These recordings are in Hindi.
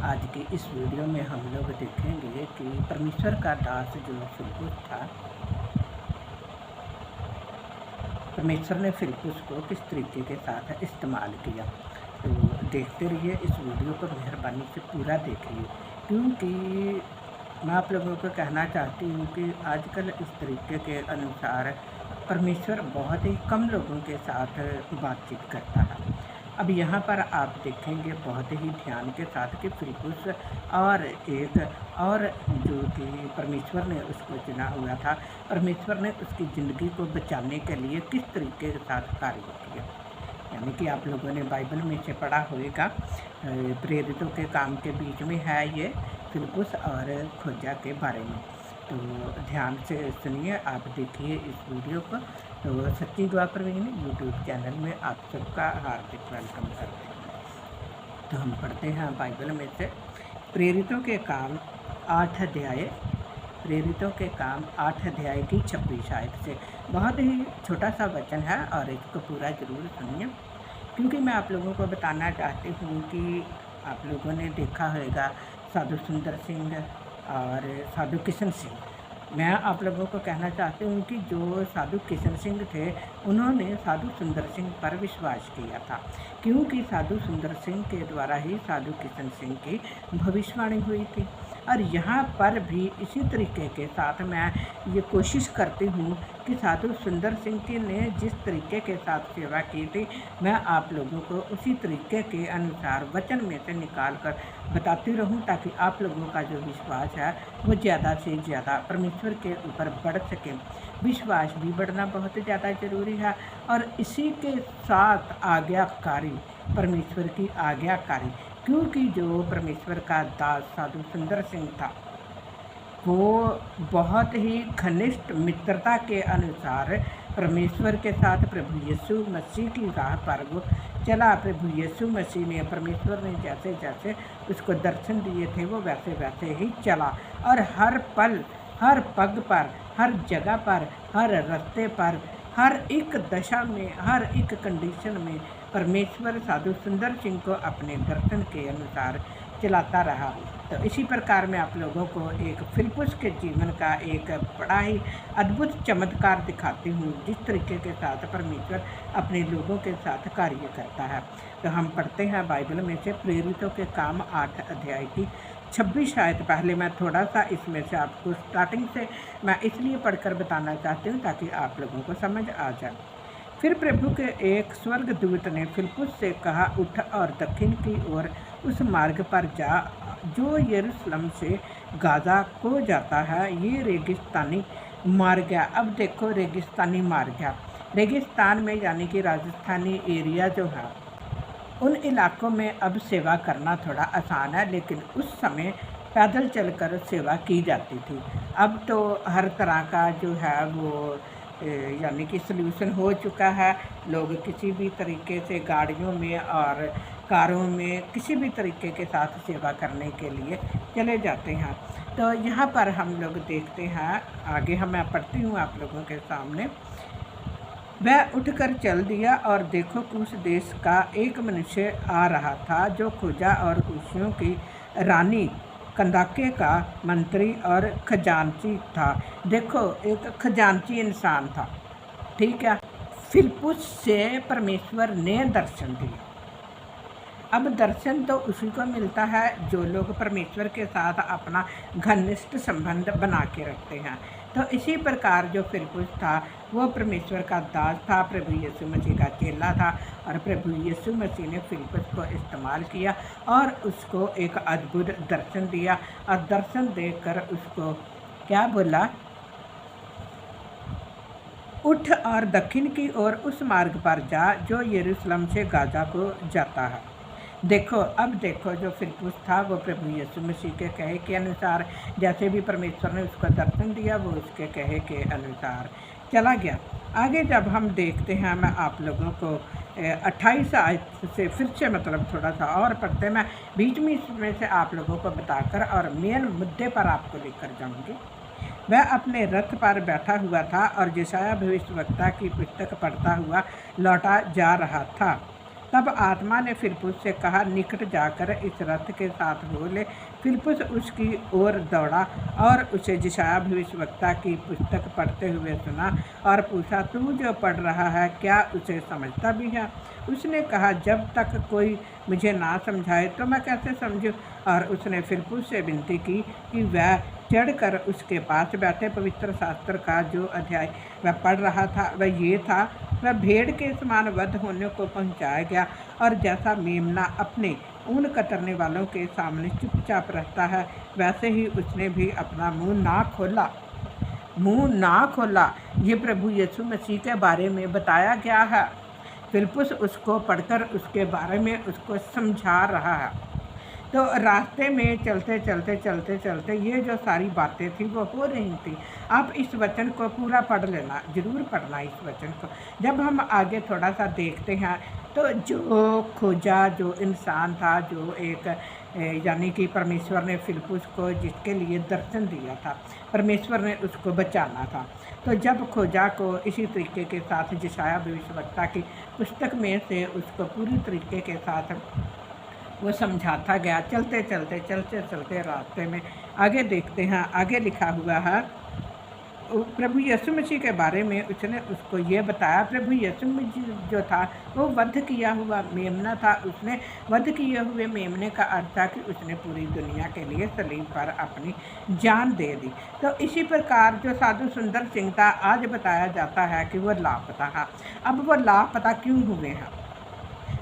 आज की इस वीडियो में हम लोग देखेंगे कि परमेश्वर का दास जो फिलिप्पुस था, परमेश्वर ने फिलिप्पुस को किस तरीके के साथ इस्तेमाल किया। तो देखते रहिए इस वीडियो को, मेहरबानी से पूरा देखिए, क्योंकि मैं आप लोगों को कहना चाहती हूँ कि आजकल इस तरीके के अनुसार परमेश्वर बहुत ही कम लोगों के साथ बातचीत करता है। अब यहाँ पर आप देखेंगे बहुत ही ध्यान के साथ कि फिलिप्पुस और एक और जो कि परमेश्वर ने उसको चुना हुआ था, परमेश्वर ने उसकी ज़िंदगी को बचाने के लिए किस तरीके के साथ कार्य किया। यानी कि आप लोगों ने बाइबल में से पढ़ा होगा, प्रेरितों के काम के बीच में है ये फिलिप्पुस और खोजा के बारे में। तो ध्यान से सुनिए, आप देखिए इस वीडियो को। तो सच्ची दुआ प्रवीण यूट्यूब चैनल में आप सबका हार्दिक वेलकम करते हैं। तो हम पढ़ते हैं बाइबल में से प्रेरितों के काम 8 अध्याय, प्रेरितों के काम 8 अध्याय की 26 आयत से। बहुत ही छोटा सा वचन है और इसको पूरा ज़रूर सुनिए, क्योंकि मैं आप लोगों को बताना चाहती हूँ कि आप लोगों ने देखा होगा साधु सुंदर सिंह और साधु किशन सिंह। मैं आप लोगों को कहना चाहती हूँ कि जो साधु किशन सिंह थे, उन्होंने साधु सुंदर सिंह पर विश्वास किया था, क्योंकि साधु सुंदर सिंह के द्वारा ही साधु किशन सिंह की भविष्यवाणी हुई थी। और यहाँ पर भी इसी तरीके के साथ मैं ये कोशिश करती हूँ कि साधु सुंदर सिंह जी ने जिस तरीके के साथ सेवा की थी, मैं आप लोगों को उसी तरीके के अनुसार वचन में से निकाल कर बताती रहूँ, ताकि आप लोगों का जो विश्वास है वो ज़्यादा से ज़्यादा परमेश्वर के ऊपर बढ़ सके। विश्वास भी बढ़ना बहुत ज़्यादा ज़रूरी है, और इसी के साथ आज्ञाकारी, परमेश्वर की आज्ञाकारी, क्योंकि जो परमेश्वर का दास साधु सुंदर सिंह था, वो बहुत ही घनिष्ठ मित्रता के अनुसार परमेश्वर के साथ प्रभु यीशु मसीह की राह पर वो चला। प्रभु यीशु मसीह ने, परमेश्वर ने जैसे जैसे उसको दर्शन दिए थे, वो वैसे वैसे ही चला, और हर पल, हर पग पर, हर जगह पर, हर रास्ते पर, हर एक दशा में, हर एक कंडीशन में परमेश्वर साधु सुंदर सिंह को अपने दर्शन के अनुसार चलाता रहा। तो इसी प्रकार मैं आप लोगों को एक फिलिप्पुस के जीवन का एक बड़ा ही अद्भुत चमत्कार दिखाती हूँ, जिस तरीके के साथ परमेश्वर अपने लोगों के साथ कार्य करता है। तो हम पढ़ते हैं बाइबल में से प्रेरितों के काम 8 अध्याय की 26 आयत। पहले मैं थोड़ा सा इसमें से आपको स्टार्टिंग से मैं इसलिए पढ़कर बताना चाहती हूँ ताकि आप लोगों को समझ आ जाए। फिर प्रभु के एक स्वर्गदूत ने फिलिप्पुस से कहा, उठ और दक्षिण की ओर उस मार्ग पर जा जो यरूशलेम से गाजा को जाता है। ये रेगिस्तानी मार्ग है। अब देखो, रेगिस्तानी मार्ग है। रेगिस्तान में यानी कि राजस्थानी एरिया जो है, उन इलाकों में अब सेवा करना थोड़ा आसान है, लेकिन उस समय पैदल चलकर सेवा की जाती थी। अब तो हर तरह का जो है वो यानी कि सल्यूशन हो चुका है। लोग किसी भी तरीके से गाड़ियों में और कारों में किसी भी तरीके के साथ सेवा करने के लिए चले जाते हैं। तो यहाँ पर हम लोग देखते हैं, आगे मैं पढ़ती हूँ आप लोगों के सामने। वह उठकर चल दिया, और देखो कुश देश का एक मनुष्य आ रहा था, जो खोजा और कुशियों की रानी कंदाके का मंत्री और खजांची था। देखो, एक खजांची इंसान था, ठीक है। फिलिप्पुस से परमेश्वर ने दर्शन दिए। अब दर्शन तो उसी को मिलता है जो लोग परमेश्वर के साथ अपना घनिष्ठ संबंध बना के रखते हैं। तो इसी प्रकार जो फिलिप्पुस था, वो परमेश्वर का दास था, प्रभु यीशु मसीह का चेला था, और प्रभु यीशु मसीह ने फिलिप्पुस को इस्तेमाल किया और उसको एक अद्भुत दर्शन दिया। और दर्शन देकर उसको क्या बोला, उठ और दक्षिण की ओर उस मार्ग पर जा जो यरूशलेम से गाजा को जाता है। देखो, अब देखो, जो फिलिप्पुस था वो प्रभु यीशु मसीह के कहे के अनुसार, जैसे भी परमेश्वर ने उसको दर्शन दिया, वो उसके कहे के अनुसार चला गया। आगे जब हम देखते हैं, मैं आप लोगों को 28 आयत से फिर से मतलब थोड़ा सा और पढ़ते, मैं बीच में इसमें से आप लोगों को बताकर और मेन मुद्दे पर आपको लेकर जाऊँगी। वह अपने रथ पर बैठा हुआ था और यशायाह भविष्यवक्ता की पुस्तक पढ़ता हुआ लौटा जा रहा था। तब आत्मा ने फिलिप्पुस से कहा, निकट जाकर इस रथ के साथ बोले। फिलिप्पुस उसकी ओर दौड़ा और उसे यशायाह भविष्यद्वक्ता की पुस्तक पढ़ते हुए सुना और पूछा, तू जो पढ़ रहा है क्या उसे समझता भी है? उसने कहा, जब तक कोई मुझे ना समझाए तो मैं कैसे समझूं? और उसने फिलिप्पुस से विनती की कि वह चढ़कर उसके पास बैठे। पवित्र शास्त्र का जो अध्याय वह पढ़ रहा था वह ये था, वह भेड़ के समान वध होने को पहुंचाया गया, और जैसा मेमना अपने ऊन कतरने वालों के सामने चुपचाप रहता है, वैसे ही उसने भी अपना मुंह ना खोला। ये प्रभु यीशु मसीह के बारे में बताया गया है। फिलिप्पुस उसको पढ़कर उसके बारे में उसको समझा रहा है। तो रास्ते में चलते ये जो सारी बातें थी वो हो रही थी। आप इस वचन को पूरा पढ़ लेना, ज़रूर पढ़ना इस वचन को। जब हम आगे थोड़ा सा देखते हैं तो जो खोजा, जो इंसान था, जो एक यानी कि परमेश्वर ने फिलिप्पुस को जिसके लिए दर्शन दिया था, परमेश्वर ने उसको बचाना था। तो जब खोजा को इसी तरीके के साथ यशायाह भविष्यद्वक्ता की पुस्तक में से उसको पूरी तरीके के साथ वो समझाता गया। चलते रास्ते में आगे देखते हैं, आगे लिखा हुआ है प्रभु यीशु मसीह के बारे में। उसने उसको ये बताया, प्रभु यीशु मसीह जो था वो वध किया हुआ मेमना था। उसने वध किए हुए मेमने का अर्थ था कि उसने पूरी दुनिया के लिए सलीब पर अपनी जान दे दी। तो इसी प्रकार जो साधु सुंदर सिंह था, आज बताया जाता है कि वो लापता है। अब वो लापता क्यों हुए हैं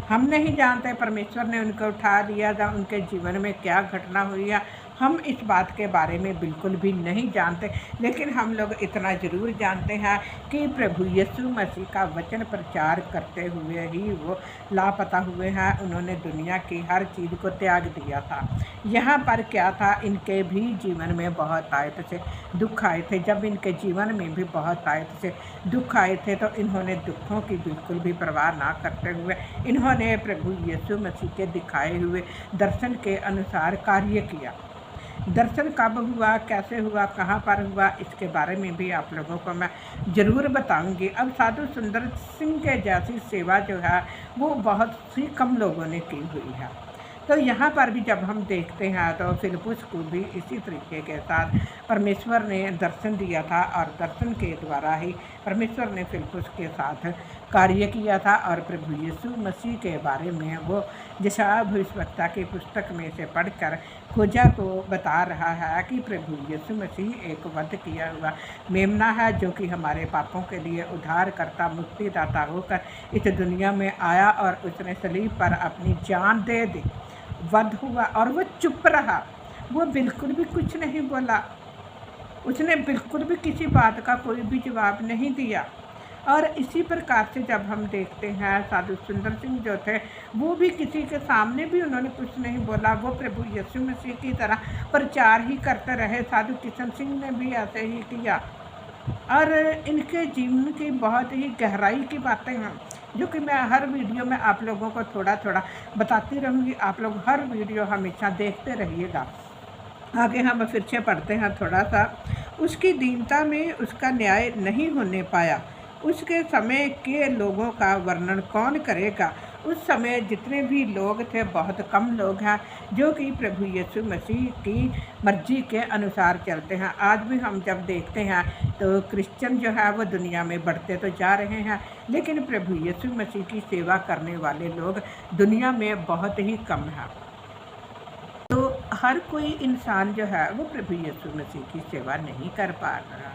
हम नहीं जानते। परमेश्वर ने उनको उठा लिया था, उनके जीवन में क्या घटना हुई है हम इस बात के बारे में बिल्कुल भी नहीं जानते। लेकिन हम लोग इतना ज़रूर जानते हैं कि प्रभु यीशु मसीह का वचन प्रचार करते हुए ही वो लापता हुए हैं। उन्होंने दुनिया की हर चीज़ को त्याग दिया था। यहाँ पर क्या था, इनके भी जीवन में बहुत आयत से दुख आए थे। जब इनके जीवन में भी बहुत आयत से दुख आए थे तो इन्होंने दुखों की बिल्कुल भी परवाह ना करते हुए इन्होंने प्रभु यीशु मसीह के दिखाए हुए दर्शन के अनुसार कार्य किया। दर्शन कब हुआ, कैसे हुआ, कहाँ पर हुआ, इसके बारे में भी आप लोगों को मैं ज़रूर बताऊंगी। अब साधु सुंदर सिंह के जैसी सेवा जो है वो बहुत सी कम लोगों ने की हुई है। तो यहाँ पर भी जब हम देखते हैं तो फिलिप्पुस को भी इसी तरीके के साथ परमेश्वर ने दर्शन दिया था, और दर्शन के द्वारा ही परमेश्वर ने फिलिप्पुस के साथ कार्य किया था। और प्रभु यीशु मसीह के बारे में वो यशायाह भविष्यद्वक्ता की पुस्तक में से पढ़कर खोजा को बता रहा है कि प्रभु यीशु मसीह एक वध किया हुआ मेमना है, जो कि हमारे पापों के लिए उद्धारकर्ता मुक्तिदाता होकर इस दुनिया में आया, और उसने सलीब पर अपनी जान दे दी, वध हुआ, और वो चुप रहा। वो बिल्कुल भी कुछ नहीं बोला, उसने बिल्कुल भी किसी बात का कोई भी जवाब नहीं दिया। और इसी प्रकार से जब हम देखते हैं साधु सुंदर सिंह जो थे वो भी किसी के सामने भी उन्होंने कुछ नहीं बोला। वो प्रभु यीशु मसीह की तरह प्रचार ही करते रहे। साधु किशन सिंह ने भी ऐसे ही किया। और इनके जीवन की बहुत ही गहराई की बातें हैं जो कि मैं हर वीडियो में आप लोगों को थोड़ा थोड़ा बताती रहूँगी। आप लोग हर वीडियो हमेशा देखते रहिएगा। आगे हम फिर से पढ़ते हैं थोड़ा सा। उसकी दीनता में उसका न्याय नहीं होने पाया। उसके समय के लोगों का वर्णन कौन करेगा। उस समय जितने भी लोग थे बहुत कम लोग हैं जो कि प्रभु यीशु मसीह की मर्जी के अनुसार चलते हैं। आज भी हम जब देखते हैं तो क्रिश्चियन जो है वो दुनिया में बढ़ते तो जा रहे हैं, लेकिन प्रभु यीशु मसीह की सेवा करने वाले लोग दुनिया में बहुत ही कम हैं। तो हर कोई इंसान जो है वो प्रभु यीशु मसीह की सेवा नहीं कर पा रहा।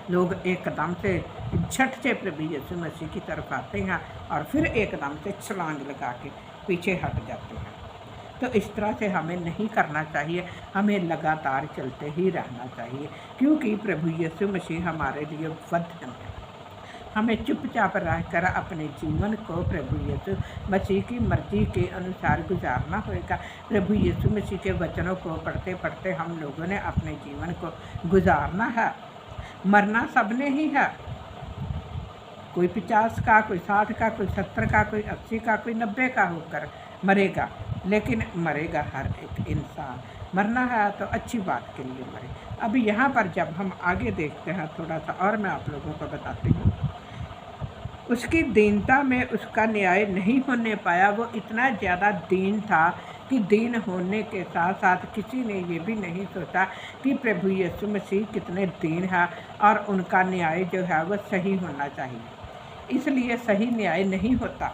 लोग एकदम से झट से प्रभु यीशु मसीह की तरफ आते हैं और फिर एकदम से छलांग लगा के पीछे हट जाते हैं। तो इस तरह से हमें नहीं करना चाहिए, हमें लगातार चलते ही रहना चाहिए, क्योंकि प्रभु यीशु मसीह हमारे लिए वचन है। हमें चुपचाप रहकर अपने जीवन को प्रभु यीशु मसीह की मर्जी के अनुसार गुजारना होगा। प्रभु यीशु मसीह के वचनों को पढ़ते पढ़ते हम लोगों ने अपने जीवन को गुजारना है। मरना सबने ही है, कोई 50 का, कोई 60 का, कोई 70 का, कोई 80 का, कोई 90 का होकर मरेगा, लेकिन मरेगा हर एक इंसान। मरना है तो अच्छी बात के लिए मरे। अभी यहाँ पर जब हम आगे देखते हैं थोड़ा सा और मैं आप लोगों को बताती हूँ। उसकी दीनता में उसका न्याय नहीं होने पाया। वो इतना ज़्यादा दीन था कि दीन होने के साथ साथ किसी ने ये भी नहीं सोचा कि प्रभु यीशु मसीह कितने दीन है और उनका न्याय जो है वो सही होना चाहिए। इसलिए सही न्याय नहीं होता।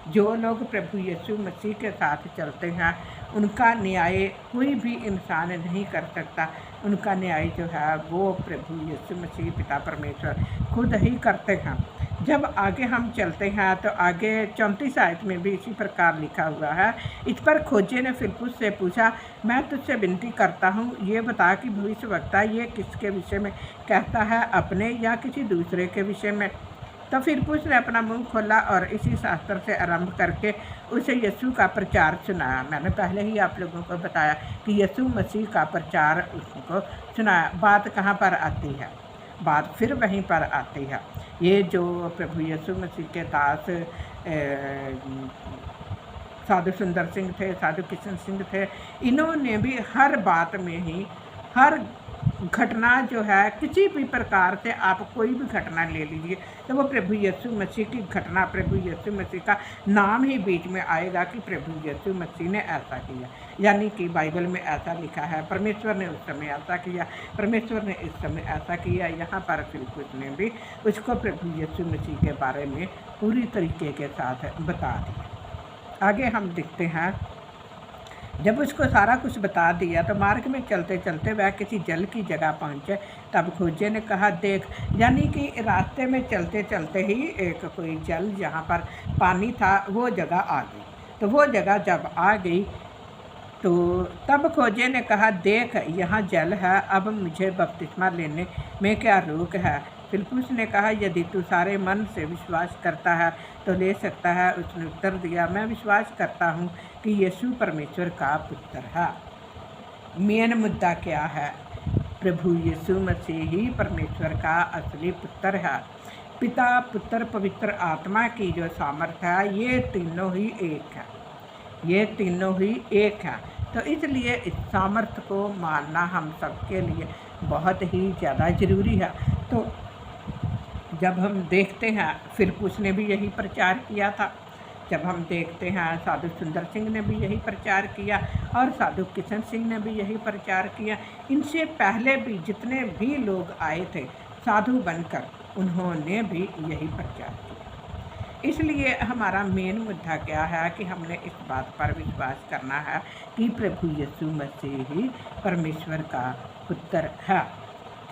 जो लोग प्रभु यीशु मसीह के साथ चलते हैं उनका न्याय कोई भी इंसान नहीं कर सकता। उनका न्याय जो है वो प्रभु यीशु मसीह पिता परमेश्वर खुद ही करते हैं। जब आगे हम चलते हैं तो आगे 34 आयत में भी इसी प्रकार लिखा हुआ है। इस पर खोजे ने फिलिप्पुस से पूछा, मैं तुझसे विनती करता हूँ, ये बता कि भविष्यवक्ता ये किसके विषय में कहता है, अपने या किसी दूसरे के विषय में? तो फिलिप्पुस ने अपना मुंह खोला और इसी शास्त्र से आरंभ करके उसे यीशु का प्रचार सुनाया। मैंने पहले ही आप लोगों को बताया कि यीशु मसीह का प्रचार उसको सुनाया। बात कहाँ पर आती है? बात फिर वहीं पर आती है। ये जो प्रभु यीशु मसीह के दास साधु सुंदर सिंह थे, साधु किशन सिंह थे, इन्होंने भी हर बात में ही हर घटना जो है, किसी भी प्रकार से आप कोई भी घटना ले लीजिए तो वो प्रभु यीशु मसीह की घटना, प्रभु यीशु मसीह का नाम ही बीच में आएगा कि प्रभु यीशु मसीह ने ऐसा किया। यानी कि बाइबल में ऐसा लिखा है, परमेश्वर ने उस समय ऐसा किया, परमेश्वर ने इस समय ऐसा किया। यहाँ पर फिलिप्पुस ने भी उसको प्रभु यीशु मसीह के बारे में पूरी तरीके के साथ बता दिया। आगे हम देखते हैं, जब उसको सारा कुछ बता दिया तो मार्ग में चलते चलते वह किसी जल की जगह पहुँचे। तब खोजे ने कहा, देख। यानी कि रास्ते में चलते चलते ही एक कोई जल जहाँ पर पानी था वो जगह आ गई। तो वो जगह जब आ गई तो तब खोजे ने कहा, देख यहाँ जल है, अब मुझे बपतिस्मा लेने में क्या रोक है? फिलिप्पुस ने कहा, यदि तू सारे मन से विश्वास करता है तो ले सकता है। उसने उत्तर दिया, मैं विश्वास करता हूँ कि यीशु परमेश्वर का पुत्र है। मेन मुद्दा क्या है? प्रभु यीशु मसीह ही परमेश्वर का असली पुत्र है। पिता, पुत्र, पवित्र आत्मा की जो सामर्थ्य है, ये तीनों ही एक है। ये तीनों ही एक है। तो इसलिए इस सामर्थ्य को मानना हम सबके लिए बहुत ही ज़्यादा ज़रूरी है। तो जब हम देखते हैं फिलिप्पुस ने भी यही प्रचार किया था, जब हम देखते हैं साधु सुंदर सिंह ने भी यही प्रचार किया और साधु किशन सिंह ने भी यही प्रचार किया। इनसे पहले भी जितने भी लोग आए थे साधु बनकर, उन्होंने भी यही प्रचार किया। इसलिए हमारा मेन मुद्दा क्या है कि हमने इस बात पर विश्वास करना है कि प्रभु यीशु मसीह ही परमेश्वर का पुत्र है।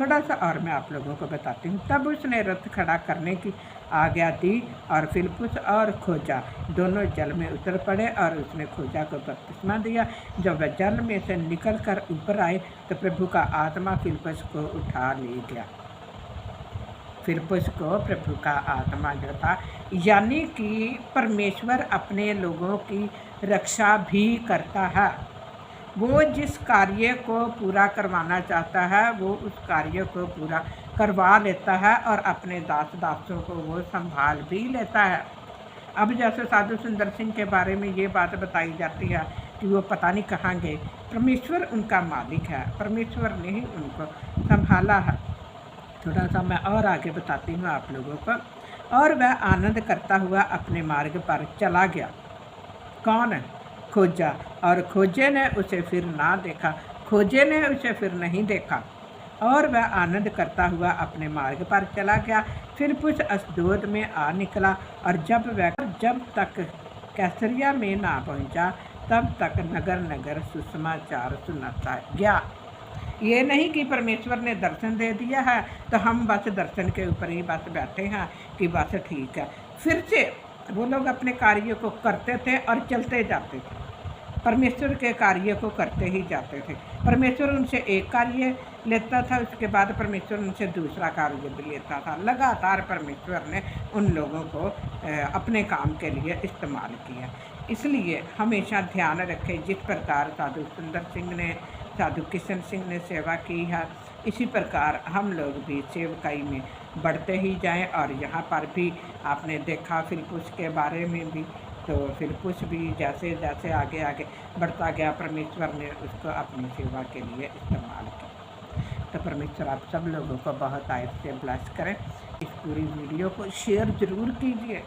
थोड़ा सा और मैं आप लोगों को बताती हूँ। तब उसने रथ खड़ा करने की आज्ञा दी और फिलिप्पुस और खोजा दोनों जल में उतर पड़े और उसने खोजा को बपतिस्मा दिया। जब वह जल में से निकल कर ऊपर आए तो प्रभु का आत्मा फिलिप्पुस को उठा ले गया। फिलिप्पुस को प्रभु का आत्मा जो था, यानी कि परमेश्वर अपने लोगों की रक्षा भी करता है। वो जिस कार्य को पूरा करवाना चाहता है वो उस कार्य को पूरा करवा लेता है और अपने दास दासों को वो संभाल भी लेता है। अब जैसे साधु सुंदर सिंह के बारे में ये बात बताई जाती है कि वो पता नहीं कहाँ गए, परमेश्वर उनका मालिक है, परमेश्वर ने ही उनको संभाला है। थोड़ा सा मैं और आगे बताती हूँ आप लोगों को। और वह आनंद करता हुआ अपने मार्ग पर चला गया। कौन? खोजा। और खोजे ने उसे फिर ना देखा, खोजे ने उसे फिर नहीं देखा। और वह आनंद करता हुआ अपने मार्ग पर चला गया। फिलिप्पुस अशदोद में आ निकला और जब तक कैसरिया में ना पहुंचा तब तक नगर नगर सुसमाचार सुनाता गया। ये नहीं कि परमेश्वर ने दर्शन दे दिया है तो हम बस दर्शन के ऊपर ही बस बैठे हैं कि बस ठीक है। फिर से वो लोग अपने कार्य को करते थे और चलते जाते थे, परमेश्वर के कार्य को करते ही जाते थे। परमेश्वर उनसे एक कार्य लेता था, उसके बाद परमेश्वर उनसे दूसरा कार्य भी लेता था। लगातार परमेश्वर ने उन लोगों को अपने काम के लिए इस्तेमाल किया। इसलिए हमेशा ध्यान रखें, जिस प्रकार साधु सुंदर सिंह ने, साधु किशन सिंह ने सेवा की है, इसी प्रकार हम लोग भी सेवकाई में बढ़ते ही जाएं। और यहाँ पर भी आपने देखा फिलिप्पुस के बारे में भी, तो फिलिप्पुस भी जैसे जैसे आगे आगे बढ़ता गया परमेश्वर ने उसको अपनी सेवा के लिए इस्तेमाल किया। तो परमेश्वर आप सब लोगों को बहुत आयत से ब्लेस करें। इस पूरी वीडियो को शेयर ज़रूर कीजिए।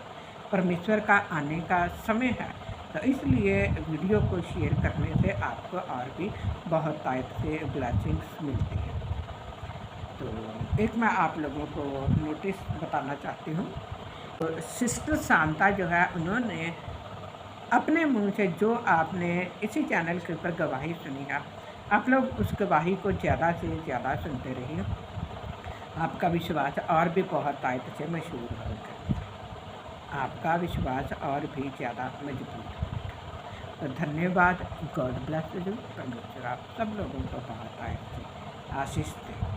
परमेश्वर का आने का समय है, तो इसलिए वीडियो को शेयर करने से आपको और भी बहुत टाइप से ब्लेसिंग्स मिलती है। तो एक मैं आप लोगों को नोटिस बताना चाहती हूँ। तो सिस्टर शांता जो है, उन्होंने अपने मुंह से जो आपने इसी चैनल के ऊपर गवाही सुनी है, आप लोग उस गवाही को ज़्यादा से ज़्यादा सुनते रहिए। आपका विश्वास और भी बहुत टाइप से मशहूर होगा, आपका विश्वास और भी ज़्यादा मजबूत होगा। तो धन्यवाद। God bless you. परमेश्वर आप सब लोगों को बहुत टाइप से आशीष दे।